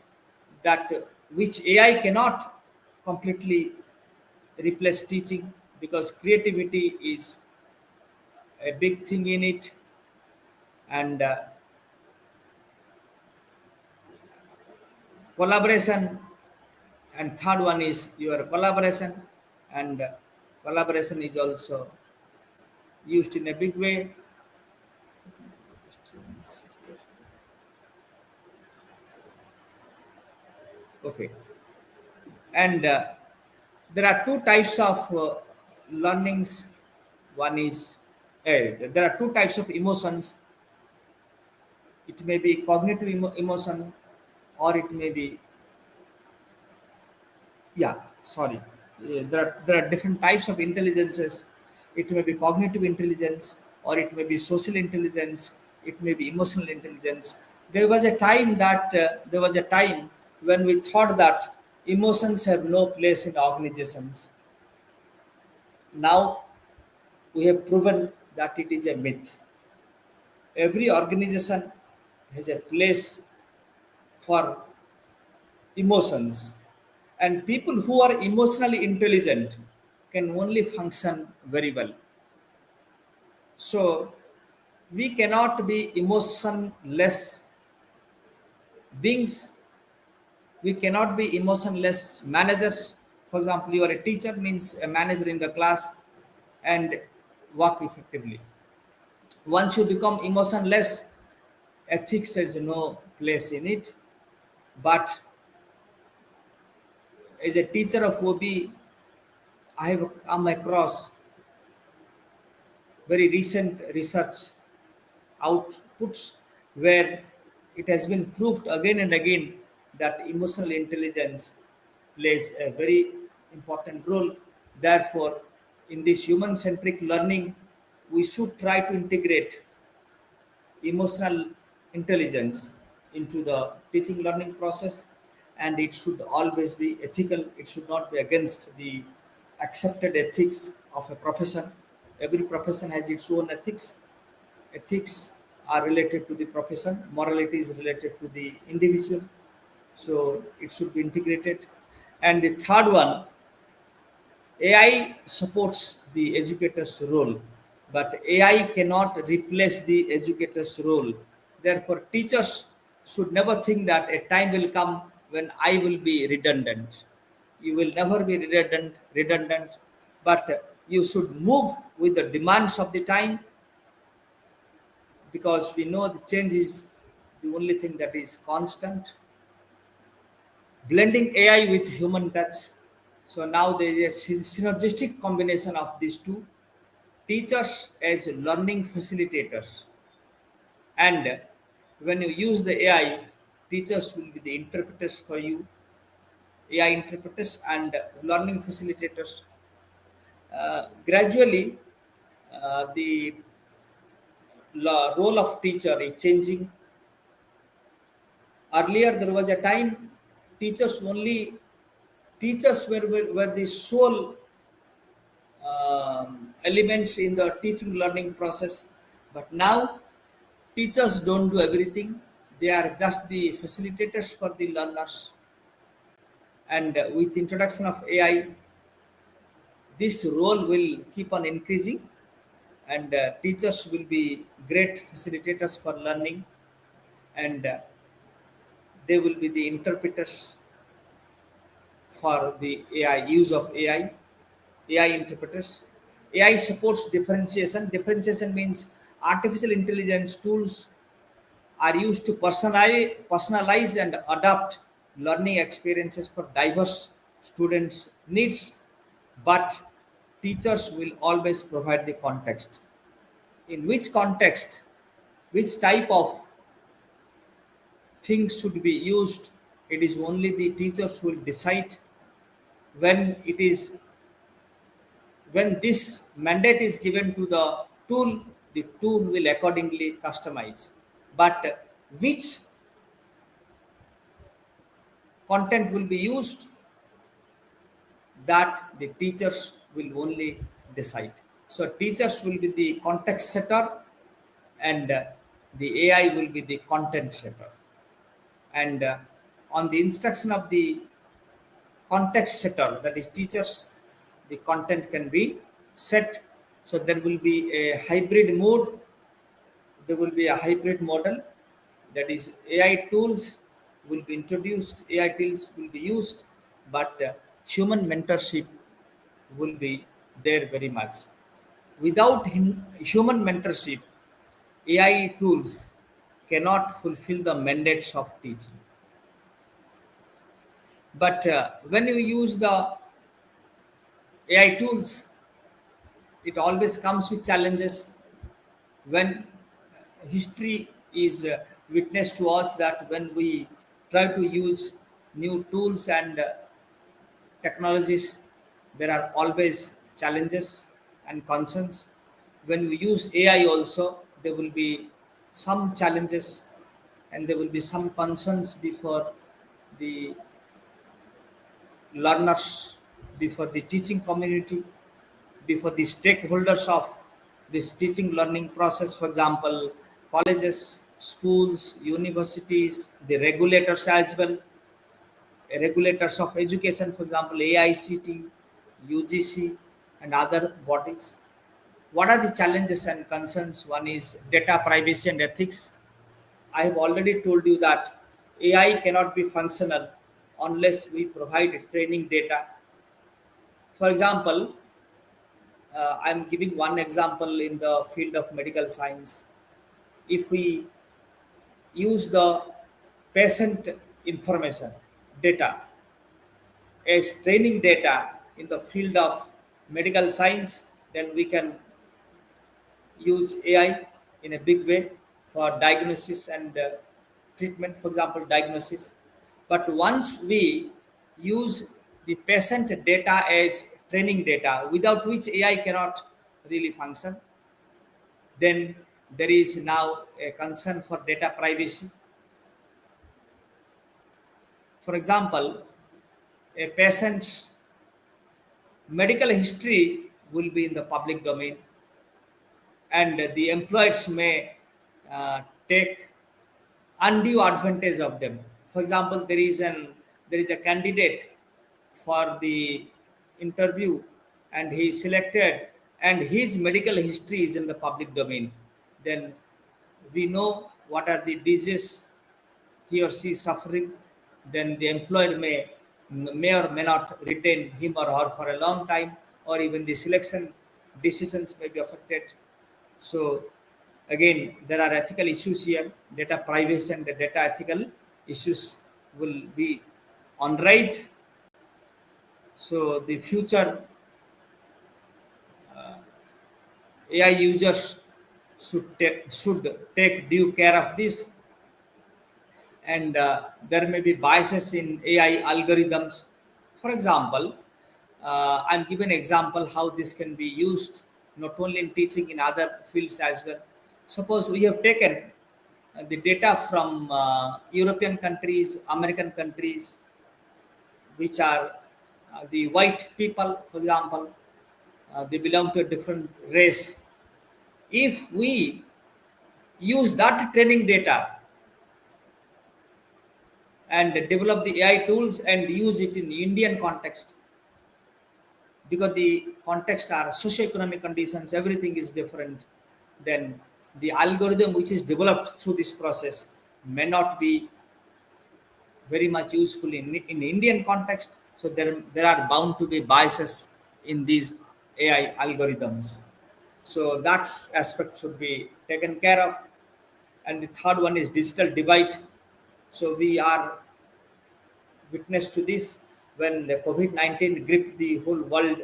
that which AI cannot completely replace teaching, because creativity is a big thing in it. And collaboration, and third one is your collaboration, and collaboration is also used in a big way. Okay. And there are two types of learnings. One is there are two types of emotions. It may be cognitive emotion, or it may be, yeah, sorry. There are different types of intelligences. It may be cognitive intelligence, or it may be social intelligence, it may be emotional intelligence. There was a time when we thought that emotions have no place in organizations. Now we have proven that it is a myth. Every organization has a place for emotions, and people who are emotionally intelligent can only function very well. So we cannot be emotionless beings, we cannot be emotionless managers. For example, you are a teacher, means a manager in the class, and work effectively. Once you become emotionless, ethics has no place in it. But as a teacher of OB, I have come across very recent research outputs where it has been proved again and again that emotional intelligence plays a very important role. Therefore, in this human centric learning, we should try to integrate emotional intelligence into the teaching learning process, and it should always be ethical. It should not be against the accepted ethics of a profession. Every profession has its own ethics. Ethics are related to the profession, morality is related to the individual, so it should be integrated. And the third one, AI supports the educator's role, but AI cannot replace the educator's role. Therefore, teachers should never think that a time will come when I will be redundant. You will never be redundant, but you should move with the demands of the time, because we know the change is the only thing that is constant. Blending AI with human touch. So now there is a synergistic combination of these two. Teachers as learning facilitators, and when you use the AI, teachers will be the interpreters for you, AI interpreters and learning facilitators. Gradually, the role of teacher is changing. Earlier, there was a time teachers were the sole elements in the teaching learning process. But now teachers don't do everything, they are just the facilitators for the learners. And with introduction of AI, this role will keep on increasing, and teachers will be great facilitators for learning, and they will be the interpreters for the AI, use of AI interpreters. AI supports differentiation. Differentiation means artificial intelligence tools are used to personalize and adapt learning experiences for diverse students' needs, but teachers will always provide the context. In which context, which type of things should be used, it is only the teachers who will decide. When it is when this mandate is given to the tool will accordingly customize. But which content will be used, that the teachers will only decide. So teachers will be the context setter, and the AI will be the content setter. And on the instruction of the context setter, that is teachers, the content can be set. So there will be a hybrid mode, there will be a hybrid model, that is AI tools will be introduced, AI tools will be used, but human mentorship will be there very much. Without human mentorship, AI tools cannot fulfill the mandates of teaching. But when you use the AI tools, it always comes with challenges. When history is witness to us that when we try to use new tools and technologies, there are always challenges and concerns. When we use AI also, there will be some challenges and there will be some concerns before the learners, before the teaching community, before the stakeholders of this teaching learning process. For example, colleges, schools, universities, the regulators as well, regulators of education, for example, AICT, UGC, and other bodies. What are the challenges and concerns? One is data privacy and ethics. I have already told you that AI cannot be functional unless we provide training data. For example, I'm giving one example in the field of medical science. If we use the patient information data as training data in the field of medical science, then we can use AI in a big way for diagnosis and treatment, for example, diagnosis. But once we use the patient data as training data, without which AI cannot really function, then there is now a concern for data privacy. For example, a patient's medical history will be in the public domain, and the employers may take undue advantage of them. For example, there is a candidate for the interview, and he is selected, and his medical history is in the public domain. Then we know what are the diseases he or she is suffering. Then the employer may or may not retain him or her for a long time, or even the selection decisions may be affected. So again, there are ethical issues here. Data privacy and the data ethical issues will be on rise. So the future AI users should take due care of this. And there may be biases in AI algorithms. For example, I'm giving an example how this can be used not only in teaching, in other fields as well. Suppose we have taken the data from European countries, American countries, which are the white people, for example, they belong to a different race. If we use that training data and develop the AI tools and use it in Indian context, because the context are socioeconomic conditions, everything is different, then the algorithm which is developed through this process may not be very much useful in Indian context. So there are bound to be biases in these AI algorithms. So that aspect should be taken care of. And the third one is digital divide. So we are witness to this when the COVID-19 gripped the whole world,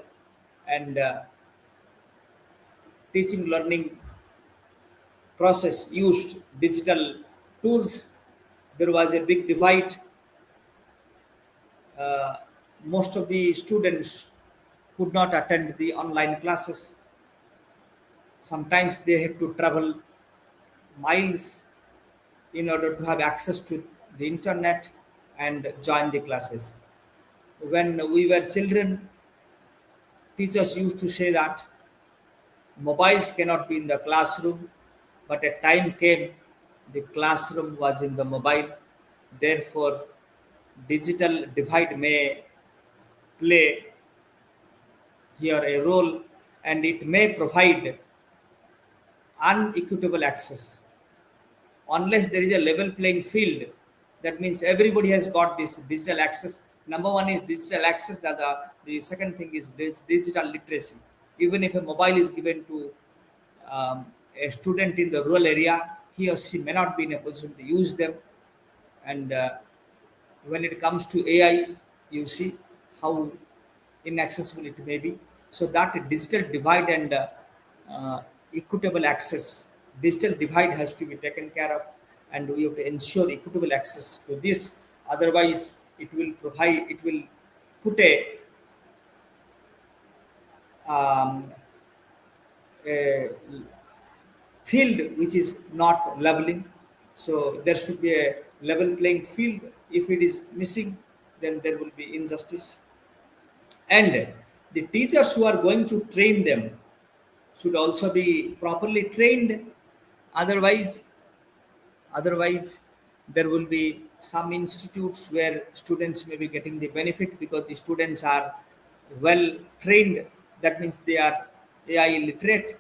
and teaching learning process used digital tools. There was a big divide. Most of the students could not attend the online classes. Sometimes they had to travel miles in order to have access to the internet and join the classes. When we were children, teachers used to say that mobiles cannot be in the classroom, but a time came the classroom was in the mobile. Therefore, digital divide may play here a role, and it may provide unequitable access. Unless there is a level playing field, that means everybody has got this digital access. Number one is digital access, that the second thing is digital literacy. Even if a mobile is given to a student in the rural area, he or she may not be in a position to use them. And when it comes to AI, you see how inaccessible it may be. So that digital divide and equitable access, digital divide has to be taken care of, and we have to ensure equitable access to this. Otherwise, it will put um, a field which is not leveling. So there should be a level playing field. If it is missing, then there will be injustice. And the teachers who are going to train them should also be properly trained. Otherwise otherwise there will be some institutes where students may be getting the benefit because the students are well trained, that means they are AI literate,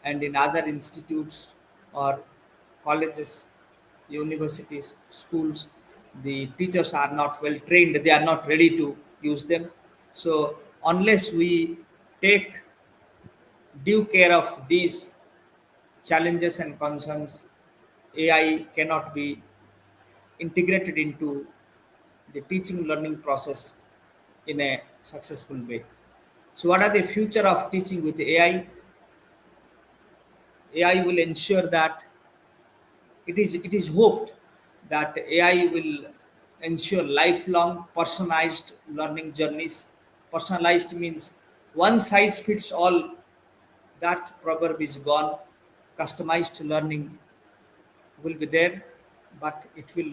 and in other institutes or colleges, universities, schools, the teachers are not well trained, they are not ready to use them. So unless we take due care of these challenges and concerns, AI cannot be integrated into the teaching learning process in a successful way. So, what are the future of teaching with AI? AI will ensure that it is hoped that AI will ensure lifelong personalized learning journeys. Personalized means one size fits all. That proverb is gone. Customized learning will be there, but it will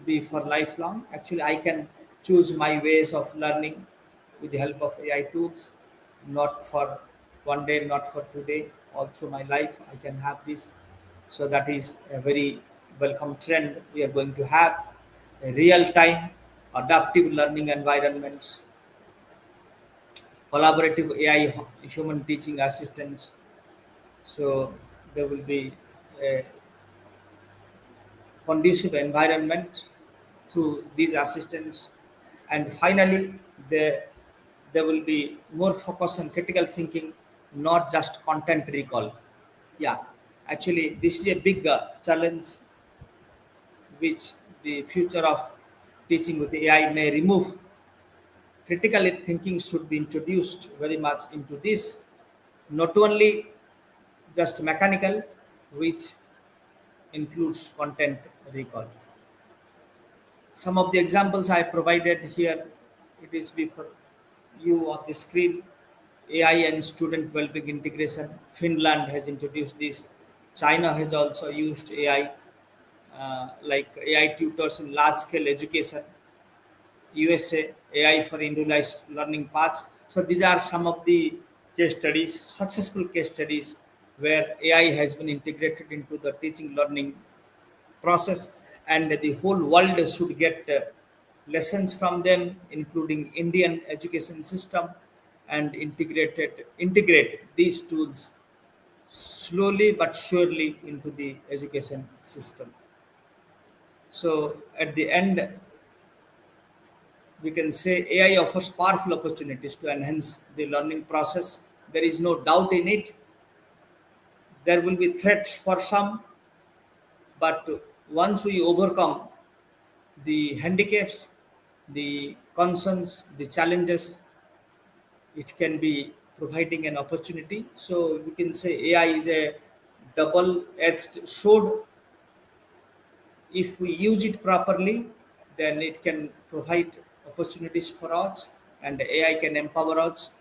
be for lifelong. Actually, I can choose my ways of learning with the help of AI tools, not for one day, not for today, all through my life. I can have this. So that is a very welcome trend we are going to have. A real time adaptive learning environments, collaborative AI human teaching assistants. So there will be a conducive environment through these assistants. And finally, there will be more focus on critical thinking, not just content recall. Yeah, actually, this is a big challenge which the future of teaching with AI may remove. Critical thinking should be introduced very much into this, not only just mechanical, which includes content recall. Some of the examples I provided here, it is before you on the screen. AI and student well-being integration. Finland has introduced this. China has also used AI, like AI tutors in large-scale education. USA, AI for individualized learning paths. So these are some of the case studies, successful case studies where AI has been integrated into the teaching learning process, and the whole world should get lessons from them, including Indian education system, and integrate these tools slowly but surely into the education system. So at the end, we can say AI offers powerful opportunities to enhance the learning process. There is no doubt in it. There will be threats for some, but once we overcome the handicaps, the concerns, the challenges, it can be providing an opportunity. So we can say AI is a double-edged sword. If we use it properly, then it can provide opportunities for us, and AI can empower us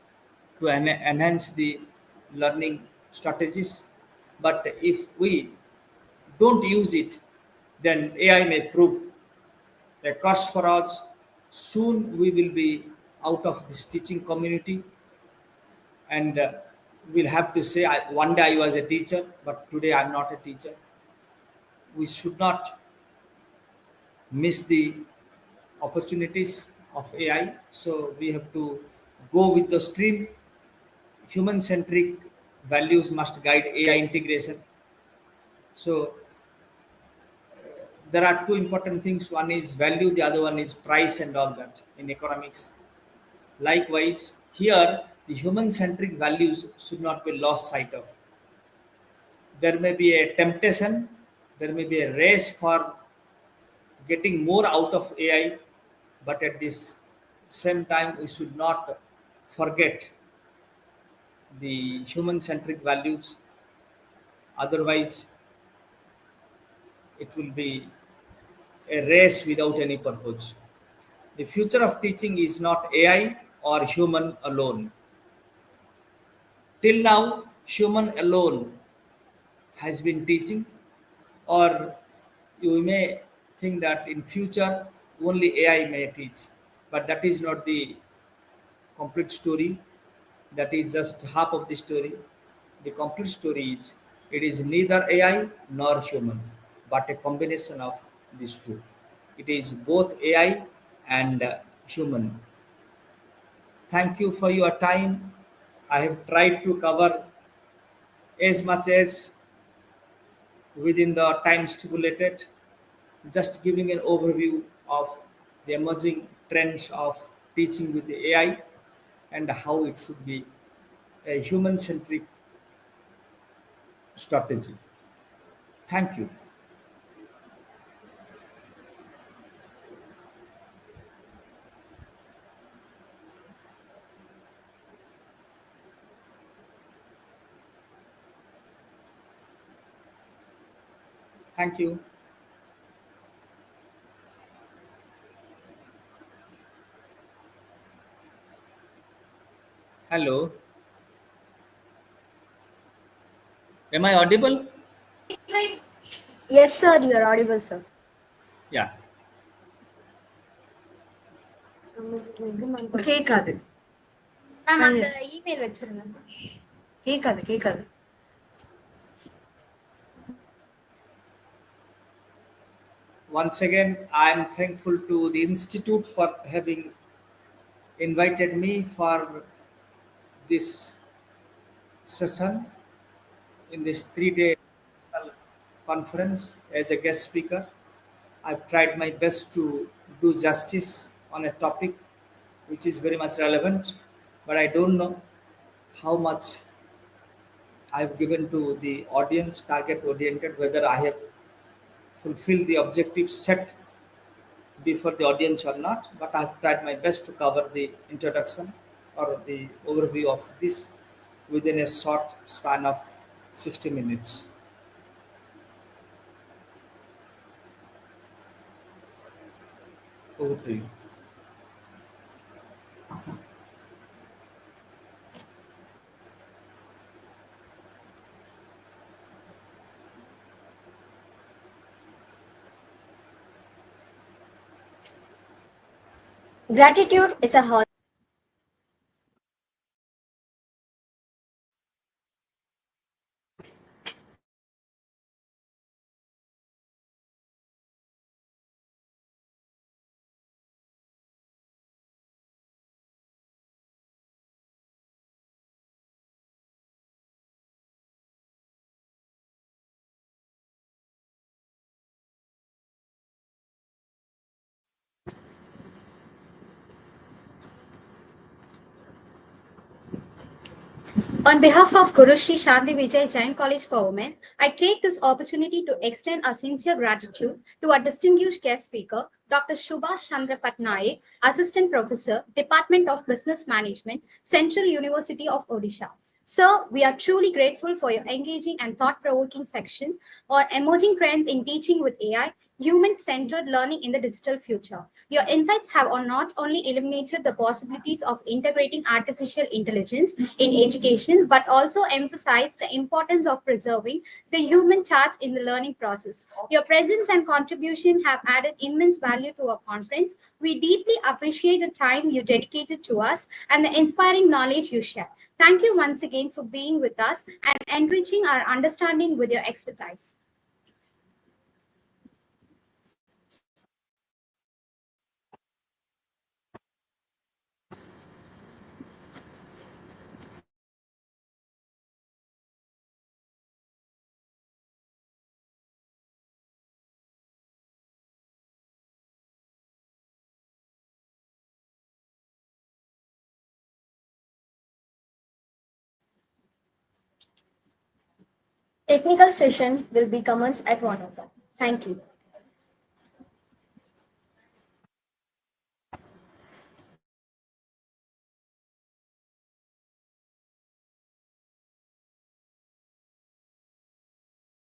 to enhance the learning strategies. But if we don't use it, then AI may prove a curse for us. Soon we will be out of this teaching community, and we'll have to say, one day I was a teacher, but today I'm not a teacher. We should not miss the opportunities of AI. So we have to go with the stream. Human centric values must guide AI integration. So there are two important things. One is value, the other one is price, and all that in economics. Likewise, here the human centric values should not be lost sight of. There may be a temptation, there may be a race for getting more out of AI, but at this same time, we should not forget the human centric values. Otherwise, it will be a race without any purpose. The future of teaching is not AI or human alone. Till now, human alone has been teaching, or you may think that in future only AI may teach, but that is not the complete story. That is just half of the story. The complete story is it is neither AI nor human, but a combination of these two. It is both AI and human. Thank you for your time. I have tried to cover as much as within the time stipulated, just giving an overview of the emerging trends of teaching with the AI and how it should be a human centric strategy. Thank you. Thank you. Hello. Am I audible? Yes, sir, you are audible, sir. Yeah. கேட்காது ma'am அந்த email வச்சிருங்க. கேட்காது கேட்காது Once again, I am thankful to the Institute for having invited me for this session in this 3 day conference as a guest speaker. I've tried my best to do justice on a topic which is very much relevant, but I don't know how much I've given to the audience, target oriented, whether I have fulfilled the objectives set before the audience or not. But I've tried my best to cover the introduction or the overview of this within a short span of 60 minutes. Over to you. Gratitude is a hall. On behalf of Guru Shri Shanti Vijay Jain College for Women, I take this opportunity to extend our sincere gratitude to our distinguished guest speaker, Dr. Subhash Chandra Patnaik, Assistant Professor, Department of Business Management, Central University of Odisha. Sir, we are truly grateful for your engaging and thought-provoking section on emerging trends in teaching with AI, human-centered learning in the digital future. Your insights have not only illuminated the possibilities of integrating artificial intelligence in education, but also emphasized the importance of preserving the human touch in the learning process. Your presence and contribution have added immense value to our conference. We deeply appreciate the time you dedicated to us and the inspiring knowledge you share. Thank you once again for being with us and enriching our understanding with your expertise. Technical session will be commenced at 1 o'clock. Thank you.